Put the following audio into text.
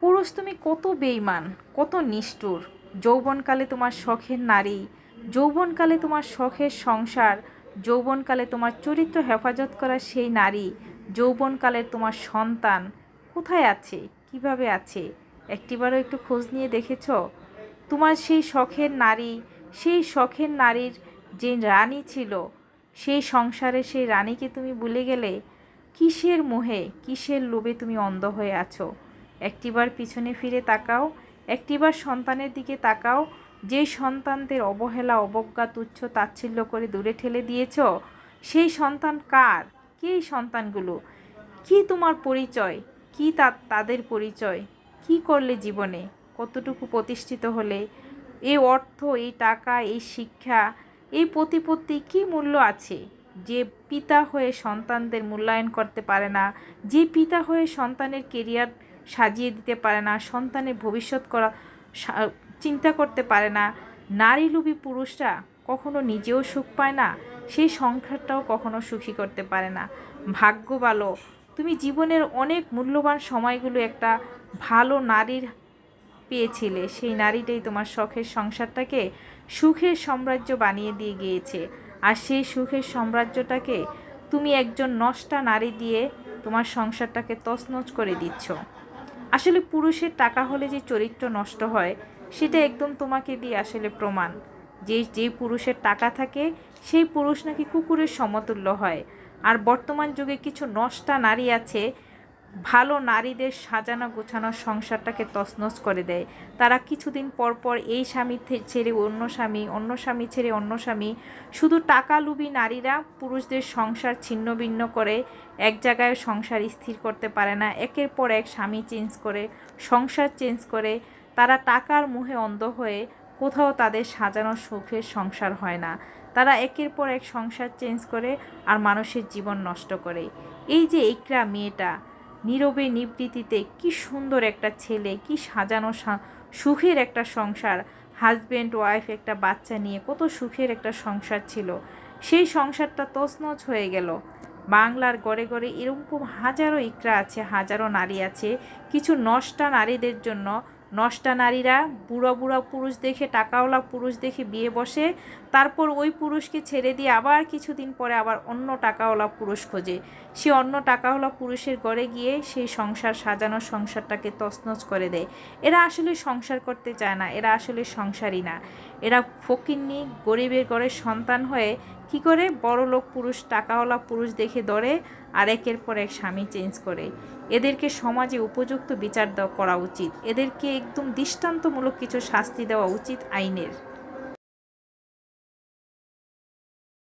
পুরুষ তুমি কত বেইমান, কত নিষ্ঠুর। যৌবনকালে তোমার শখের নারী, যৌবনকালে তোমার শখের সংসার, যৌবনকালে তোমার চরিত্র হেফাজত করা সেই নারী, যৌবনকালে তোমার সন্তান কোথায় আছে, কিভাবে আছে? একটিবারও একটু খোঁজ নিয়ে দেখেছ? তোমার সেই শখের নারী, সেই শখের নারীর যে রানী ছিল, সেই সংসারে সেই রানীকে তুমি ভুলে গেলে। কিসের মোহে, কিসের লোভে তুমি অন্ধ হয়ে আছো? একটিবার পিছনে ফিরে তাকাও, একটিবার সন্তানের দিকে তাকাও। যে সন্তানদের অবহেলা, অবজ্ঞা, তুচ্ছ তাচ্ছিল্য করে দূরে ঠেলে দিয়েছ, সেই সন্তান কার? কে এই সন্তানগুলো? কি তোমার পরিচয়? কি তাদের পরিচয়? কি করলে জীবনে? কতটুকু প্রতিষ্ঠিত হলে? এই অর্থ, এই টাকা, এই শিক্ষা, এই প্রতিপত্তি কি মূল্য আছে? যে পিতা হয়ে সন্তানদের মূল্যায়ন করতে পারে না, যে পিতা হয়ে সন্তানের কেরিয়ার সাজিয়ে দিতে পারে না, সন্তানের ভবিষ্যৎ করা চিন্তা করতে পারে না, নারীলোভী পুরুষরা কখনো নিজেও সুখ পায় না, সেই সংসারটাও কখনো সুখী করতে পারে না। ভাগ্য ভালো, তুমি জীবনের অনেক মূল্যবান সময়গুলো একটা ভালো নারীর পেয়েছিলে। সেই নারীটাই তোমার শখের সংসারটাকে সুখের সাম্রাজ্য বানিয়ে দিয়ে গিয়েছে। আর সেই সুখের সাম্রাজ্যটাকে তুমি একজন নষ্টা নারী দিয়ে তোমার সংসারটাকে তছনছ করে দিচ্ছ। আসলে পুরুষের টাকা হলে যে চরিত্র নষ্ট হয়, সেটা একদম তোমাকে দিয়ে আসলে প্রমাণ। যে পুরুষের টাকা থাকে, সেই পুরুষ নাকি কুকুরের সমতুল্য হয়। আর বর্তমান যুগে কিছু নষ্টা নারী আছে, ভালো নারীদের সাজানো গোছানো সংসারটাকে তছনছ করে দেয়। তারা কিছুদিন পর পর এই স্বামী ছেড়ে অন্য স্বামী, অন্য স্বামী ছেড়ে অন্য স্বামী। শুধু টাকালোভী নারীরা পুরুষদের সংসার ছিন্ন ভিন্ন করে, এক জায়গায় সংসার স্থির করতে পারে না, একের পর এক স্বামী চেঞ্জ করে, সংসার চেঞ্জ করে। তারা টাকার মোহে অন্ধ হয়ে কোথাও তাদের সাজানো সুখের সংসার হয় না। তারা একের পর এক সংসার চেঞ্জ করে আর মানুষের জীবন নষ্ট করে। এই যে ইকরা মেয়েটা, নীরবে নিবৃত্তিতে কি সুন্দর একটা ছেলে, কি সাজানো সুখের একটা সংসার, হাজব্যান্ড ওয়াইফ একটা বাচ্চা নিয়ে কত সুখের একটা সংসার ছিল, সেই সংসারটা তছনছ হয়ে গেল। বাংলার গড়ে গড়ে এরকম হাজারো ইকরা আছে, হাজারো নারী আছে। কিছু নষ্টা নারীদের জন্য নষ্টা নারীরা বুড়া বুড়া পুরুষ দেখে, টাকাওয়ালা পুরুষ দেখে বিয়ে বসে, তারপর ওই পুরুষকে ছেড়ে দিয়ে আবার কিছুদিন পরে আবার অন্য টাকাওয়ালা পুরুষ খোঁজে। সে অন্য টাকাওয়ালা পুরুষের ঘরে গিয়ে সেই সংসার সাজানো সংসারটাকে তছনছ করে দেয়। এরা আসলে সংসার করতে চায় না, এরা আসলে সংসারই না। এরা ফকিন্নি গরিবের ঘরের সন্তান হয়ে কি করে বড়লোক পুরুষ, টাকাওয়ালা পুরুষ দেখে ধরে আর একের পর এক স্বামী চেঞ্জ করে। এদেরকে সমাজে উপযুক্ত বিচার করা উচিত। এদেরকে একদম দৃষ্টান্তমূলক কিছু শাস্তি দেওয়া উচিত আইনের।